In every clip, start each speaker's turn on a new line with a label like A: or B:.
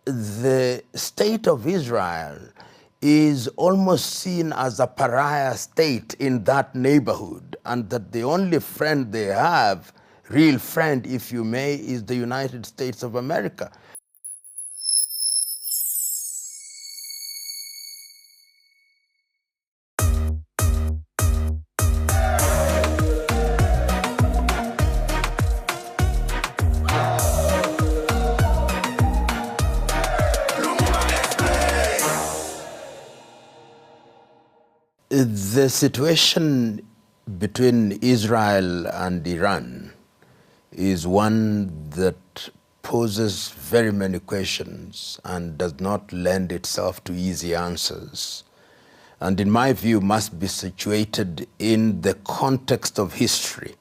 A: the state of Israel is almost seen as a pariah state in that neighborhood, and that the only friend they have, real friend if you may, is the United States of America. The situation between Israel and Iran is one that poses very many questions and does not lend itself to easy answers, and in my view must be situated in the context of history.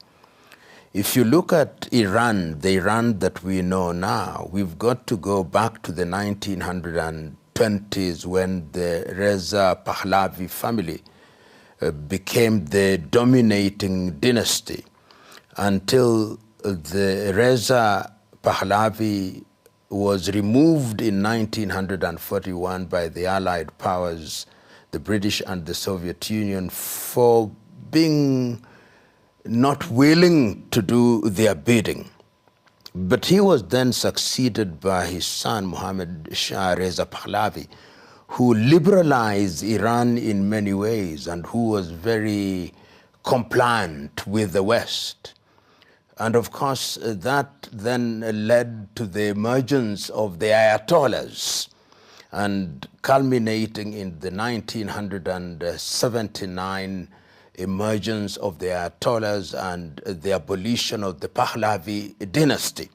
A: If you look at Iran, the Iran that we know now, we've got to go back to the 1920s when the Reza Pahlavi family became the dominating dynasty, until the Reza Pahlavi was removed in 1941 by the Allied powers, the British and the Soviet Union, for being not willing to do their bidding. But he was then succeeded by his son, Mohammad Shah Reza Pahlavi, who liberalized Iran in many ways and who was very compliant with the West. And of course, that then led to the emergence of the Ayatollahs, and culminating in the 1979 emergence of the Ayatollahs and the abolition of the Pahlavi dynasty.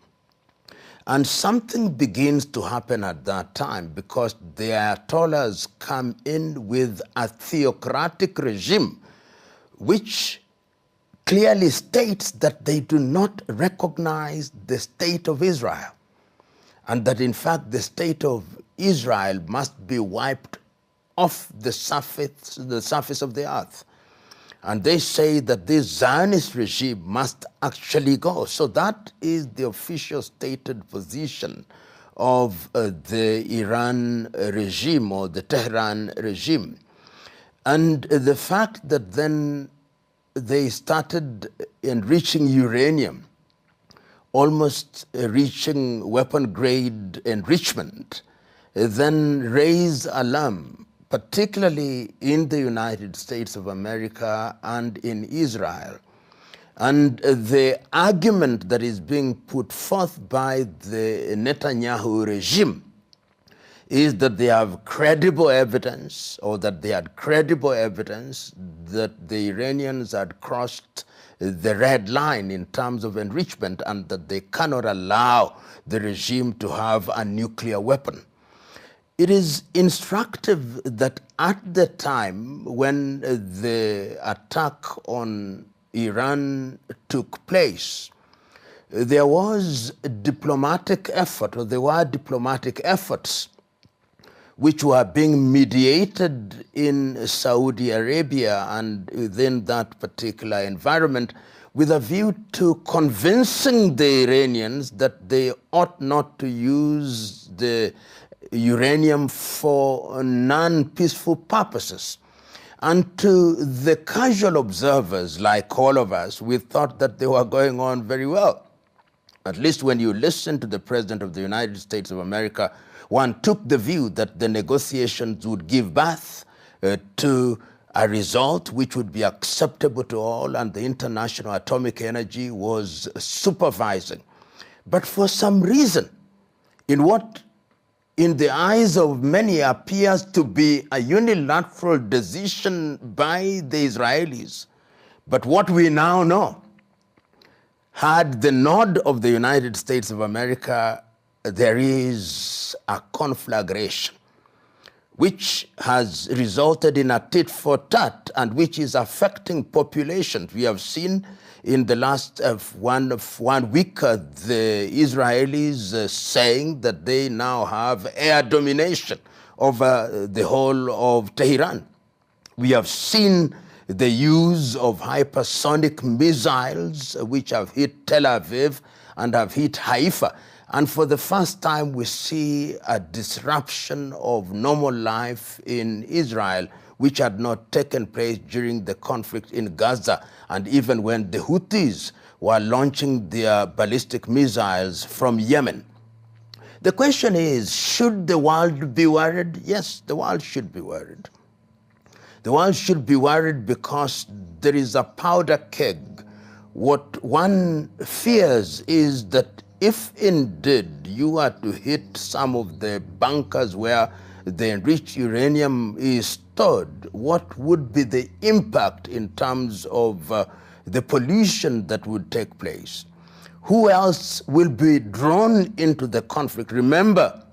A: And something begins to happen at that time, because the Ayatollahs come in with a theocratic regime which clearly states that they do not recognize the state of Israel, and that in fact the state of Israel must be wiped off the surface of the earth. And they say that this Zionist regime must actually go. So that is the official stated position of the Iran regime, or the Tehran regime. And the fact that then they started enriching uranium, almost reaching weapon-grade enrichment, then raised alarm, particularly in the United States of America and in Israel. And the argument that is being put forth by the Netanyahu regime is that they have credible evidence, or that they had credible evidence, that the Iranians had crossed the red line in terms of enrichment, and that they cannot allow the regime to have a nuclear weapon. It is instructive that at the time when the attack on Iran took place, there was a diplomatic effort, or there were diplomatic efforts which were being mediated in Saudi Arabia and within that particular environment, with a view to convincing the Iranians that they ought not to use the uranium for non-peaceful purposes. And to the casual observers, like all of us, we thought that they were going on very well. At least when you listen to the President of the United States of America, one took the view that the negotiations would give birth to a result which would be acceptable to all, and the International Atomic Energy was supervising. But for some reason, in what in the eyes of many appears to be a unilateral decision by the Israelis, but what we now know, had the nod of the United States of America, there is a conflagration which has resulted in a tit for tat, and which is affecting populations. We have seen in the last one week the Israelis saying that they now have air domination over the whole of Tehran. We have seen the use of hypersonic missiles which have hit Tel Aviv and have hit Haifa. And for the first time, we see a disruption of normal life in Israel, which had not taken place during the conflict in Gaza, and even when the Houthis were launching their ballistic missiles from Yemen. The question is, should the world be worried? Yes, the world should be worried. The world should be worried because there is a powder keg. What one fears is that if indeed you are to hit some of the bunkers where the enriched uranium is stored, what would be the impact in terms of the pollution that would take place? Who else will be drawn into the conflict? Remember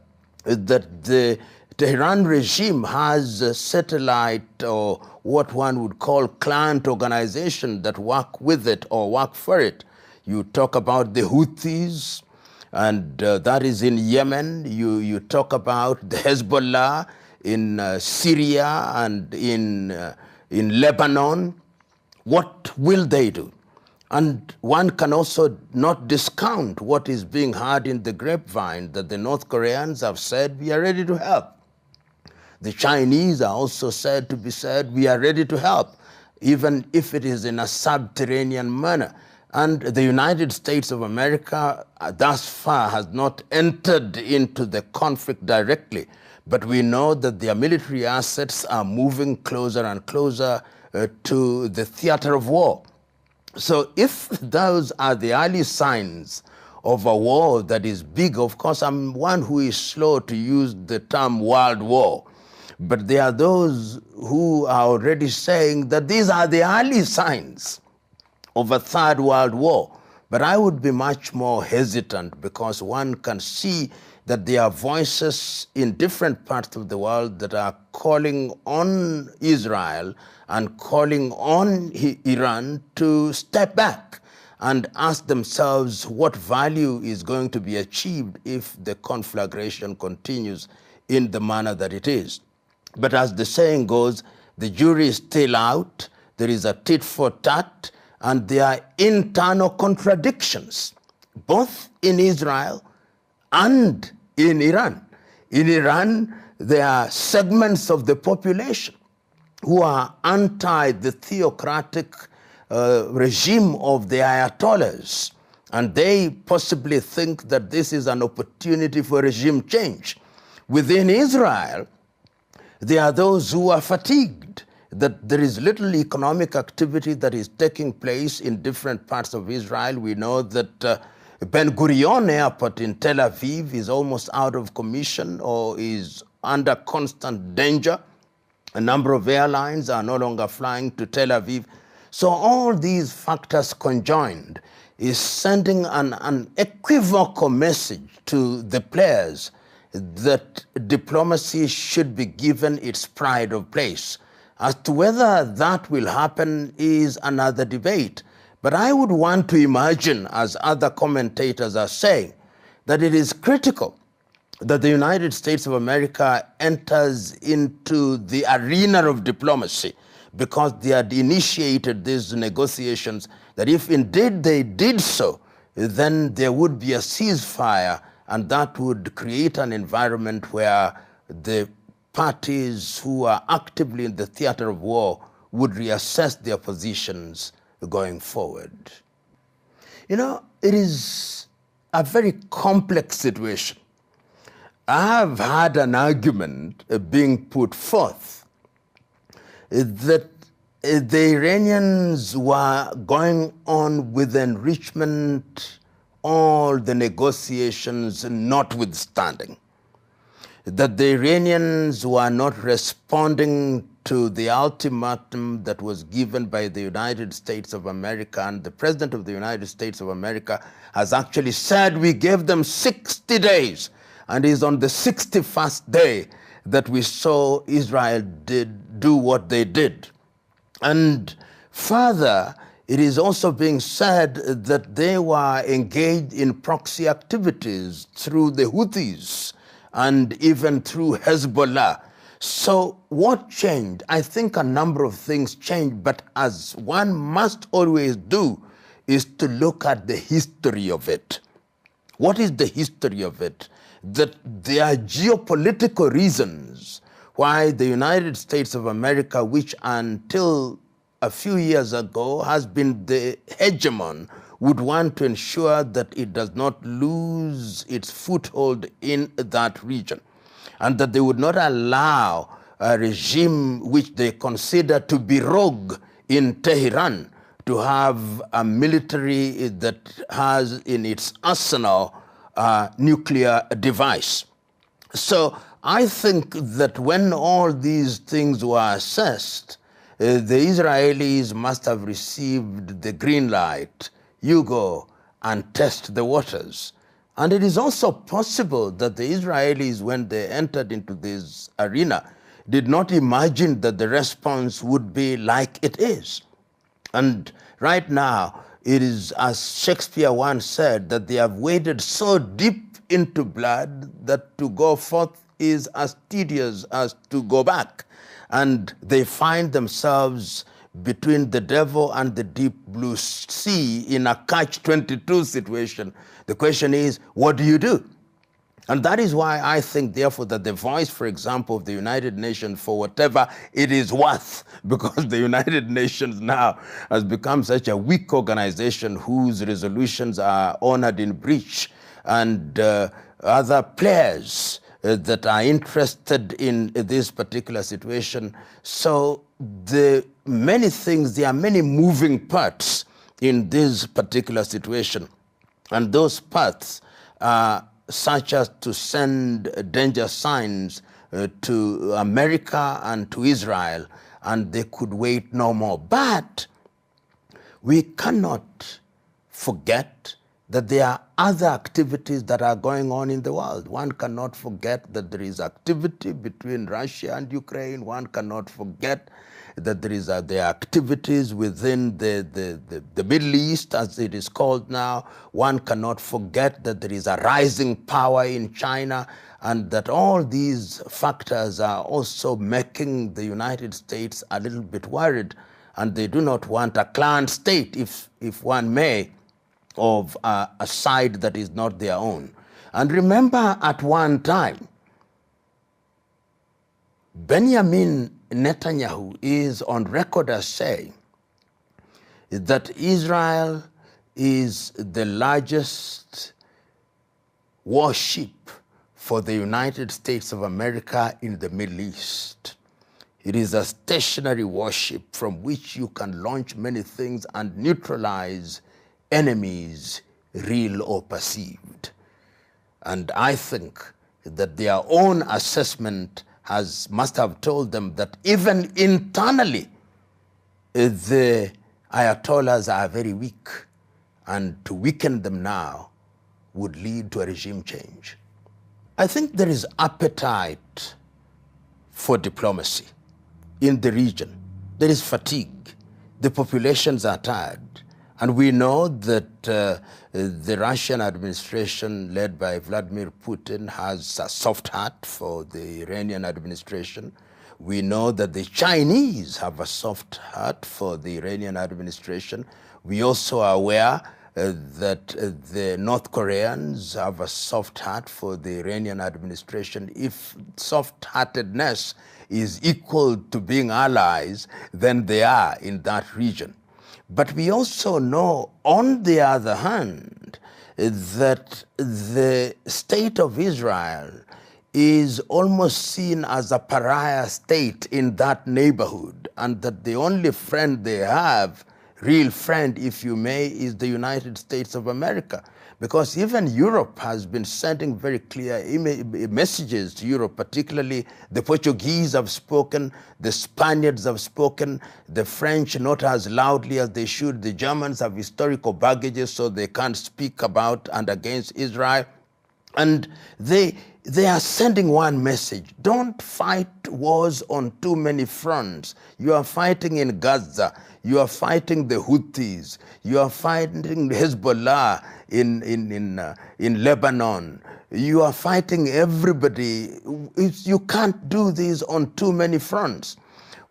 A: that the Tehran regime has a satellite or what one would call client organization that work with it or work for it. You talk about the Houthis, and that is in Yemen. You talk about the Hezbollah in Syria and in Lebanon. What will they do? And one can also not discount what is being heard in the grapevine, that the North Koreans have said, we are ready to help. The Chinese are also said to be said, we are ready to help, even if it is in a subterranean manner. And the United States of America thus far has not entered into the conflict directly, but we know that their military assets are moving closer and closer to the theater of war. So if those are the early signs of a war that is big, of course, I'm one who is slow to use the term world war, but there are those who are already saying that these are the early signs of a third world war. But I would be much more hesitant because one can see that there are voices in different parts of the world that are calling on Israel and calling on Iran to step back and ask themselves what value is going to be achieved if the conflagration continues in the manner that it is. But as the saying goes, the jury is still out, there is a tit for tat, and there are internal contradictions, both in Israel and in Iran. In Iran, there are segments of the population who are anti the theocratic regime of the Ayatollahs, and they possibly think that this is an opportunity for regime change. Within Israel, there are those who are fatigued that there is little economic activity that is taking place in different parts of Israel. We know that Ben Gurion Airport in Tel Aviv is almost out of commission or is under constant danger. A number of airlines are no longer flying to Tel Aviv. So all these factors conjoined is sending an unequivocal message to the players that diplomacy should be given its pride of place. As to whether that will happen is another debate. But I would want to imagine, as other commentators are saying, that it is critical that the United States of America enters into the arena of diplomacy because they had initiated these negotiations, that if indeed they did so, then there would be a ceasefire, and that would create an environment where the parties who are actively in the theater of war would reassess their positions going forward. You know, it is a very complex situation. I have had an argument being put forth that the Iranians were going on with enrichment, all the negotiations notwithstanding, that the Iranians were not responding to the ultimatum that was given by the United States of America, and the President of the United States of America has actually said we gave them 60 days, and it is on the 61st day that we saw Israel do what they did. And further, it is also being said that they were engaged in proxy activities through the Houthis and even through Hezbollah. So what changed? I think a number of things changed, but as one must always do, is to look at the history of it. What is the history of it? That there are geopolitical reasons why the United States of America, which until a few years ago has been the hegemon, would want to ensure that it does not lose its foothold in that region, and that they would not allow a regime which they consider to be rogue in Tehran to have a military that has in its arsenal a nuclear device. So I think that when all these things were assessed, the Israelis must have received the green light. You go and test the waters. And it is also possible that the Israelis, when they entered into this arena, did not imagine that the response would be like it is. And right now, it is, as Shakespeare once said, that they have waded so deep into blood that to go forth is as tedious as to go back. And they find themselves between the devil and the deep blue sea in a catch-22 situation. The question is, what do you do? And that is why I think, therefore, that the voice, for example, of the United Nations, for whatever it is worth, because the United Nations now has become such a weak organization whose resolutions are honored in breach, and other players that are interested in this particular situation. So there are many moving parts in this particular situation. And those parts are such as to send danger signs to America and to Israel, and they could wait no more. But we cannot forget that there are other activities that are going on in the world. One cannot forget that there is activity between Russia and Ukraine. One cannot forget that there are activities within the Middle East, as it is called now. One cannot forget that there is a rising power in China, and that all these factors are also making the United States a little bit worried, and they do not want a clan state, if one may, of a side that is not their own. And remember, at one time, Benjamin Netanyahu is on record as saying that Israel is the largest warship for the United States of America in the Middle East. It is a stationary warship from which you can launch many things and neutralize enemies, real or perceived. And I think that their own assessment must have told them that even internally, the Ayatollahs are very weak, and to weaken them now would lead to a regime change. I think there is appetite for diplomacy in the region. There is fatigue. The populations are tired. And we know that the Russian administration led by Vladimir Putin has a soft heart for the Iranian administration. We know that the Chinese have a soft heart for the Iranian administration. We also are aware that the North Koreans have a soft heart for the Iranian administration. If soft-heartedness is equal to being allies, then they are in that region. But we also know, on the other hand, that the state of Israel is almost seen as a pariah state in that neighborhood, and that the only friend they have, real friend, if you may, is the United States of America. Because even Europe has been sending very clear messages to Europe, particularly the Portuguese have spoken, the Spaniards have spoken, the French not as loudly as they should. The Germans have historical baggages, so they can't speak about and against Israel. And they are sending one message: don't fight wars on too many fronts. You are fighting in Gaza, you are fighting the Houthis, you are fighting Hezbollah in Lebanon, you are fighting everybody. You can't do this on too many fronts.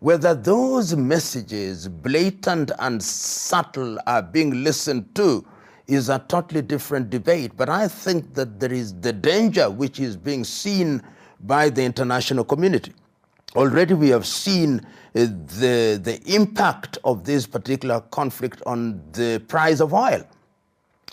A: Whether those messages, blatant and subtle, are being listened to is a totally different debate. But I think that there is the danger which is being seen by the international community. Already we have seen the impact of this particular conflict on the price of oil.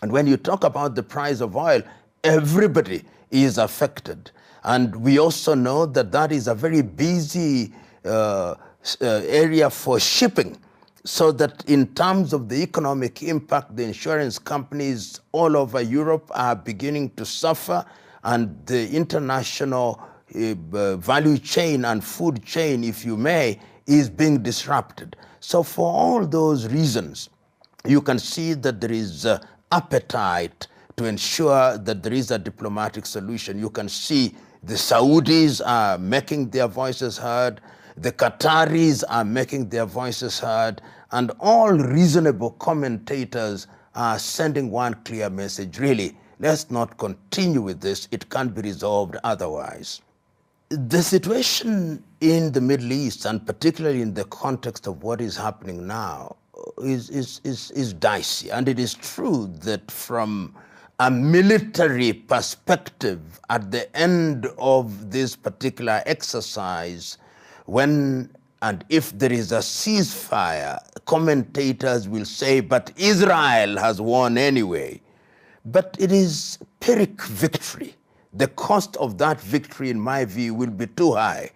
A: And when you talk about the price of oil, everybody is affected. And we also know that that is a very busy area for shipping. So that in terms of the economic impact, the insurance companies all over Europe are beginning to suffer, and the international value chain and food chain, if you may, is being disrupted. So for all those reasons, you can see that there is appetite to ensure that there is a diplomatic solution. You can see the Saudis are making their voices heard, the Qataris are making their voices heard, and all reasonable commentators are sending one clear message: really, let's not continue with this. It can't be resolved otherwise. The situation in the Middle East, and particularly in the context of what is happening now, is dicey. And it is true that from a military perspective, at the end of this particular exercise, when and if there is a ceasefire, commentators will say, but Israel has won anyway. But it is Pyrrhic victory. The cost of that victory, in my view, will be too high.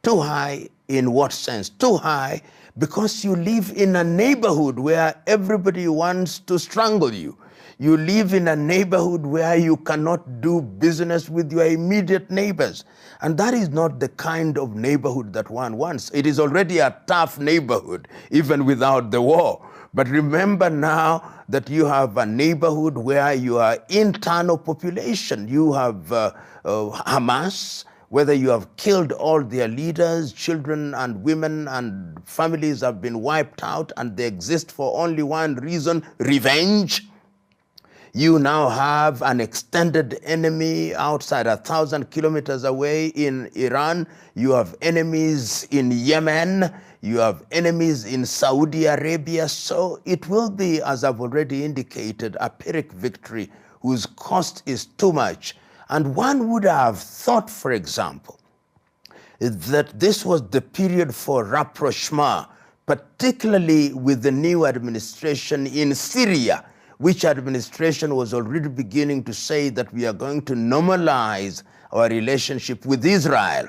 A: Too high in what sense? Too high because you live in a neighborhood where everybody wants to strangle you. You live in a neighborhood where you cannot do business with your immediate neighbors. And that is not the kind of neighborhood that one wants. It is already a tough neighborhood, even without the war. But remember now that you have a neighborhood where you are internal population. You have Hamas, whether you have killed all their leaders, children and women and families have been wiped out, and they exist for only one reason: revenge. You now have an extended enemy outside 1,000 kilometers away in Iran. You have enemies in Yemen. You have enemies in Saudi Arabia. So it will be, as I've already indicated, a Pyrrhic victory whose cost is too much. And one would have thought, for example, that this was the period for rapprochement, particularly with the new administration in Syria, which administration was already beginning to say that we are going to normalize our relationship with Israel.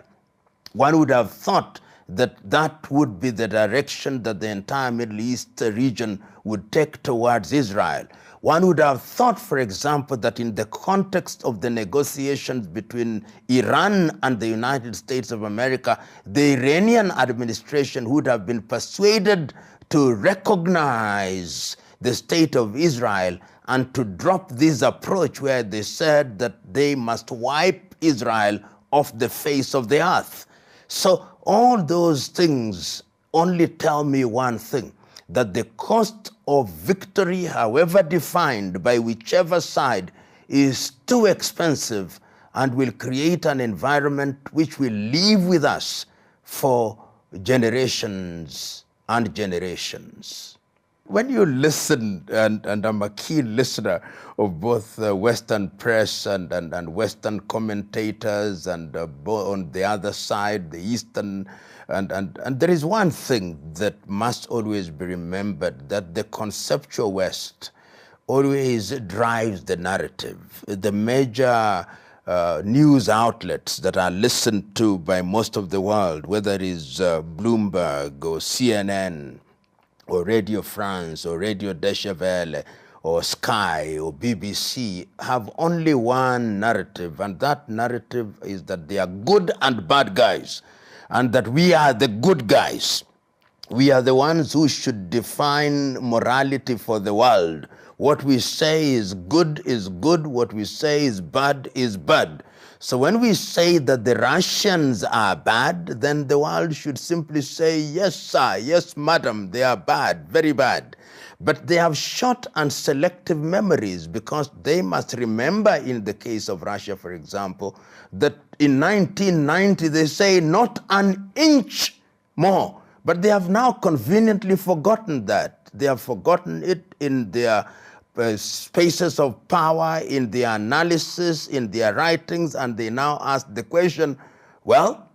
A: One would have thought that that would be the direction that the entire Middle East region would take towards Israel. One would have thought, for example, that in the context of the negotiations between Iran and the United States of America, the Iranian administration would have been persuaded to recognize the state of Israel and to drop this approach where they said that they must wipe Israel off the face of the earth. So all those things only tell me one thing, that the cost of victory, however defined by whichever side, is too expensive and will create an environment which will live with us for generations and generations. When you listen, and I'm a keen listener of both Western press and Western commentators, and on the other side, the Eastern, and there is one thing that must always be remembered, that the conceptual West always drives the narrative. The major news outlets that are listened to by most of the world, whether it is Bloomberg or CNN, or Radio France, or Radio Deutsche Welle, or Sky, or BBC, have only one narrative, and that narrative is that they are good and bad guys, and that we are the good guys. We are the ones who should define morality for the world. What we say is good, what we say is bad is bad. So when we say that the Russians are bad, then the world should simply say, yes, sir, yes, madam, they are bad, very bad. But they have short and selective memories, because they must remember, in the case of Russia, for example, that in 1990 they say not an inch more. But they have now conveniently forgotten that. They have forgotten it in their spaces of power in their analysis, in their writings, and they now ask the question, well,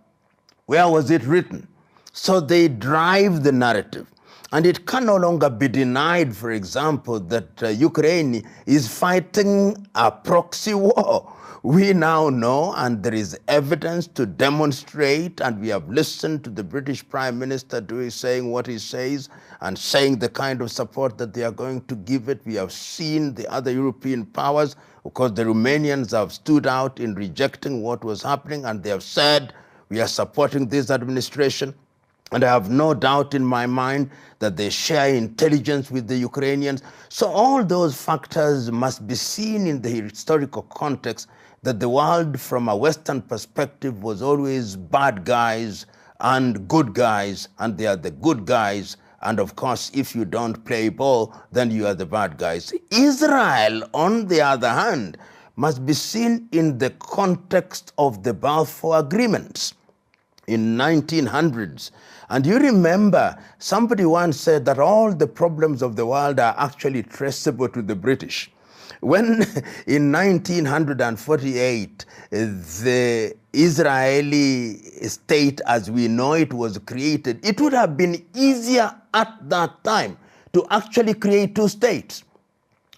A: where was it written? So they drive the narrative. And it can no longer be denied, for example, that Ukraine is fighting a proxy war. We now know, and there is evidence to demonstrate, and we have listened to the British Prime Minister saying what he says and saying the kind of support that they are going to give it. We have seen the other European powers. Of course, the Romanians have stood out in rejecting what was happening, and they have said, we are supporting this administration. And I have no doubt in my mind that they share intelligence with the Ukrainians. So all those factors must be seen in the historical context that the world from a Western perspective was always bad guys and good guys, and they are the good guys. And of course, if you don't play ball, then you are the bad guys. Israel, on the other hand, must be seen in the context of the Balfour Agreements in 1900s. And you remember, somebody once said that all the problems of the world are actually traceable to the British. When in 1948, the Israeli state as we know it was created, it would have been easier at that time to actually create two states,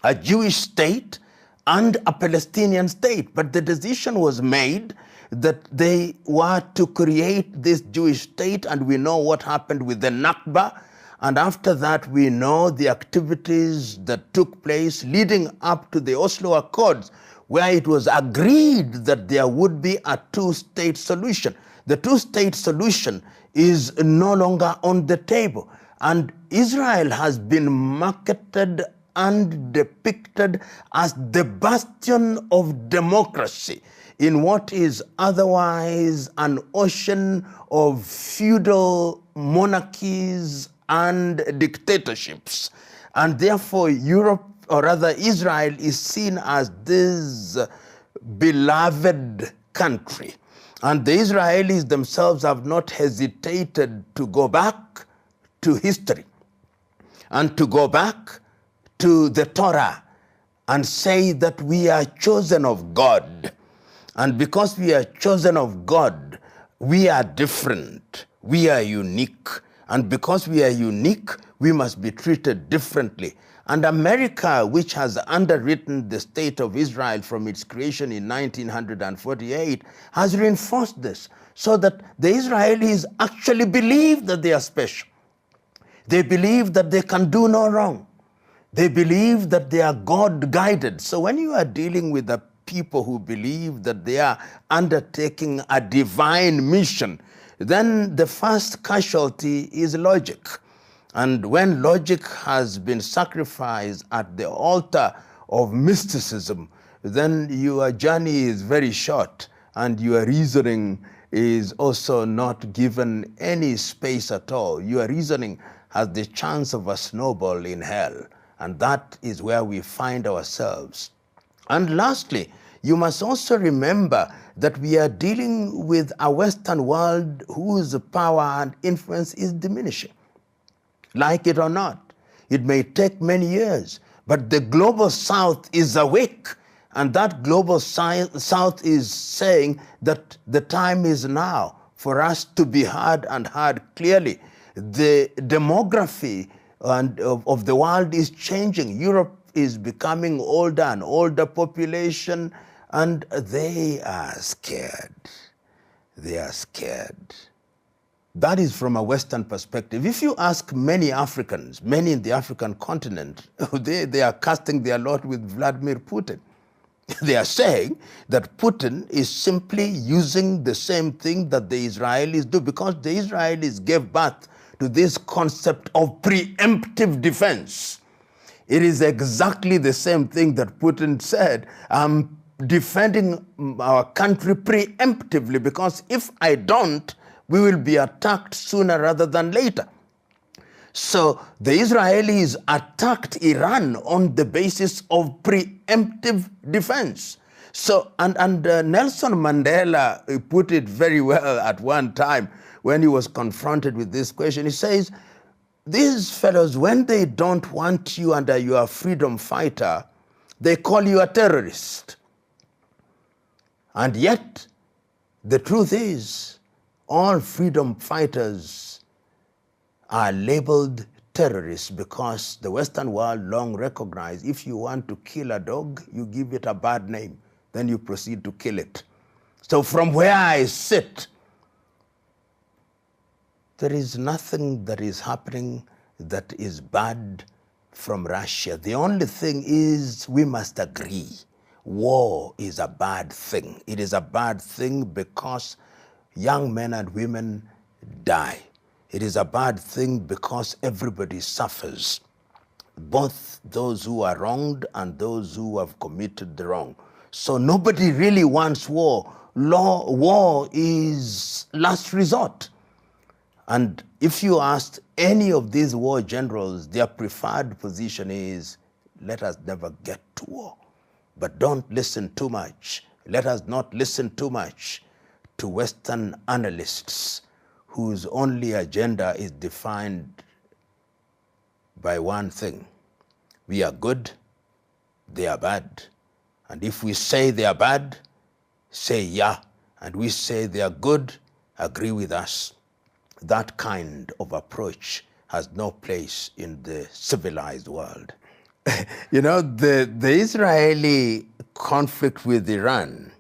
A: a Jewish state and a Palestinian state. But the decision was made that they were to create this Jewish state, and we know what happened with the Nakba. And after that, we know the activities that took place leading up to the Oslo Accords, where it was agreed that there would be a two-state solution. The two-state solution is no longer on the table. And Israel has been marketed and depicted as the bastion of democracy in what is otherwise an ocean of feudal monarchies and dictatorships. And therefore Europe, or rather Israel, is seen as this beloved country. And the Israelis themselves have not hesitated to go back to history and to go back to the Torah and say that we are chosen of God. And because we are chosen of God, we are different, we are unique. And because we are unique, we must be treated differently. And America, which has underwritten the state of Israel from its creation in 1948, has reinforced this, so that the Israelis actually believe that they are special. They believe that they can do no wrong. They believe that they are God-guided. So when you are dealing with the people who believe that they are undertaking a divine mission, then the first casualty is logic. And when logic has been sacrificed at the altar of mysticism, then your journey is very short, and your reasoning is also not given any space at all. Your reasoning has the chance of a snowball in hell, and that is where we find ourselves. And lastly, you must also remember that we are dealing with a Western world whose power and influence is diminishing. Like it or not, it may take many years, but the global South is awake, and that global South is saying that the time is now for us to be heard, and heard clearly. The demography of the world is changing. Europe is becoming older and older population, and they are scared. They are scared. That is from a Western perspective. If you ask many Africans, many in the African continent, they are casting their lot with Vladimir Putin. They are saying that Putin is simply using the same thing that the Israelis do, because the Israelis gave birth to this concept of preemptive defense. It is exactly the same thing that Putin said. I'm defending our country preemptively, because if I don't, we will be attacked sooner rather than later. So the Israelis attacked Iran on the basis of preemptive defense. So, and Nelson Mandela put it very well at one time when he was confronted with this question. He says, these fellows, when they don't want you under your freedom fighter, they call you a terrorist. And yet, the truth is, all freedom fighters are labeled terrorists because the Western world long recognized if you want to kill a dog, you give it a bad name, then you proceed to kill it. So from where I sit, there is nothing that is happening that is bad from Russia. The only thing is we must agree. War is a bad thing. It is a bad thing because young men and women die. It is a bad thing because everybody suffers, both those who are wronged and those who have committed the wrong. So nobody really wants war. War is last resort. And if you ask any of these war generals, their preferred position is, let us never get to war. But don't listen too much. Let us not listen too much to Western analysts whose only agenda is defined by one thing. We are good, they are bad. And if we say they are bad, say yeah. And we say they are good, agree with us. That kind of approach has no place in the civilized world. You know, the Israeli conflict with Iran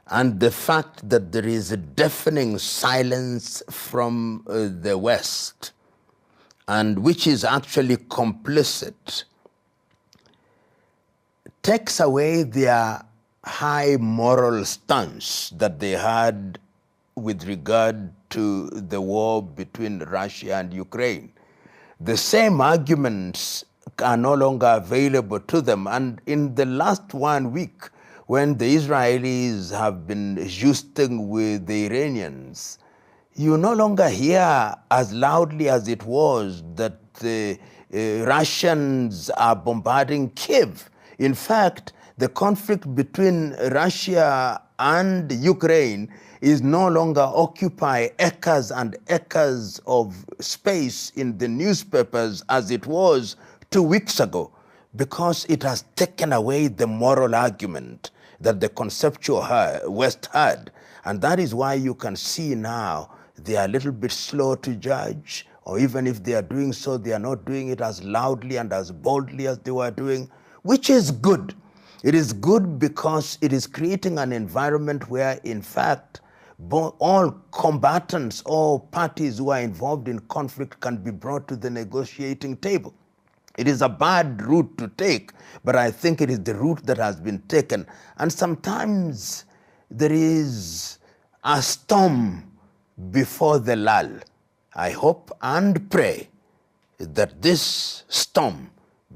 A: and the fact that there is a deafening silence from the West, and which is actually complicit, takes away their high moral stance that they had with regard to the war between Russia and Ukraine. The same arguments are no longer available to them. And in the last 1 week, when the Israelis have been jousting with the Iranians, you no longer hear as loudly as it was that the Russians are bombarding Kiev. In fact, the conflict between Russia and Ukraine is no longer occupy acres and acres of space in the newspapers as it was 2 weeks ago, because it has taken away the moral argument that the conceptual West had. And that is why you can see now they are a little bit slow to judge, or even if they are doing so, they are not doing it as loudly and as boldly as they were doing, which is good. It is good because it is creating an environment where, in fact, all combatants, all parties who are involved in conflict can be brought to the negotiating table. It is a bad route to take, but I think it is the route that has been taken. And sometimes there is a storm before the lull. I hope and pray that this storm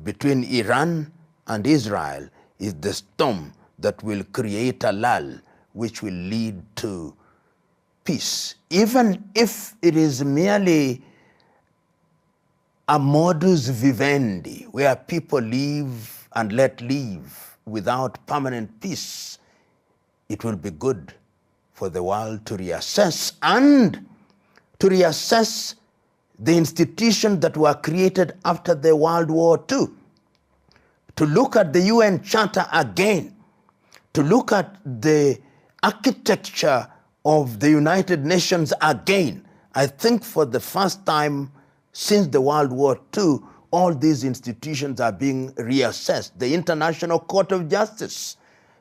A: between Iran and Israel is the storm that will create a lull which will lead to peace, even if it is merely a modus vivendi where people live and let live without permanent peace. It will be good for the world to reassess and to reassess the institutions that were created after the World War II, to look at the UN Charter again, to look at the architecture of the United Nations again. I think for the first time since the World War II, all these institutions are being reassessed. The International Court of Justice,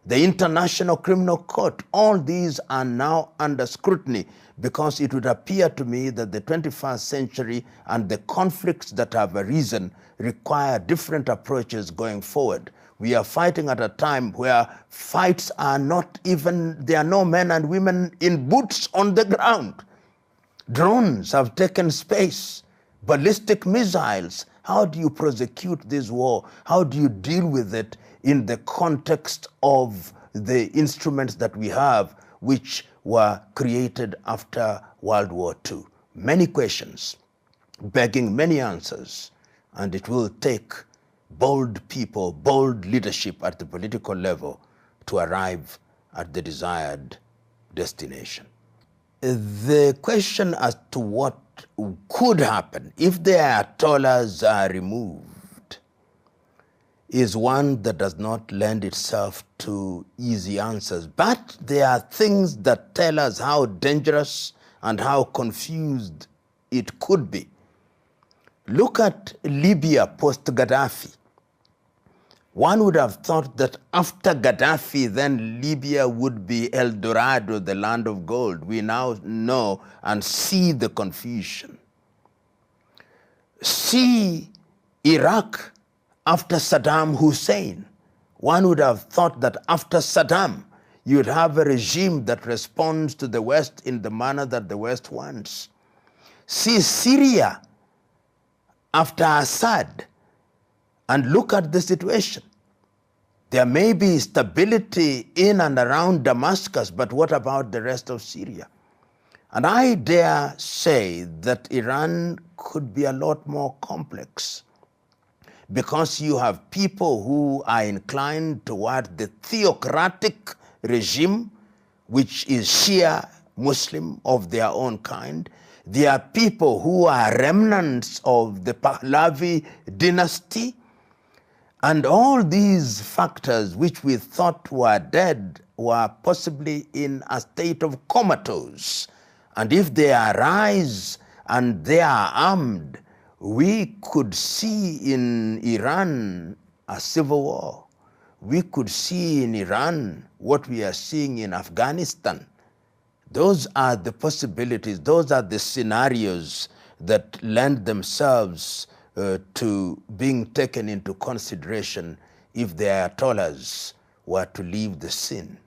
A: the International Criminal Court, all these are now under scrutiny, because it would appear to me that the 21st century and the conflicts that have arisen require different approaches going forward. We are fighting at a time where fights are not even, there are no men and women in boots on the ground. Drones have taken space. Ballistic missiles. How do you prosecute this war? How do you deal with it in the context of the instruments that we have, which were created after World War II? Many questions, begging many answers, and it will take bold people, bold leadership at the political level to arrive at the desired destination. The question as to what could happen if the Ayatollahs are removed is one that does not lend itself to easy answers. But there are things that tell us how dangerous and how confused it could be. Look at Libya post-Gaddafi. One would have thought that after Gaddafi, then Libya would be El Dorado, the land of gold. We now know and see the confusion. See Iraq after Saddam Hussein. One would have thought that after Saddam, you'd have a regime that responds to the West in the manner that the West wants. See Syria after Assad, and look at the situation. There may be stability in and around Damascus, but what about the rest of Syria? And I dare say that Iran could be a lot more complex, because you have people who are inclined toward the theocratic regime, which is Shia Muslim of their own kind. There are people who are remnants of the Pahlavi dynasty. And all these factors which we thought were dead were possibly in a state of comatose. And if they arise and they are armed, we could see in Iran a civil war. We could see in Iran what we are seeing in Afghanistan. Those are the possibilities, those are the scenarios that lend themselves to being taken into consideration if the Ayatollahs were to leave the scene.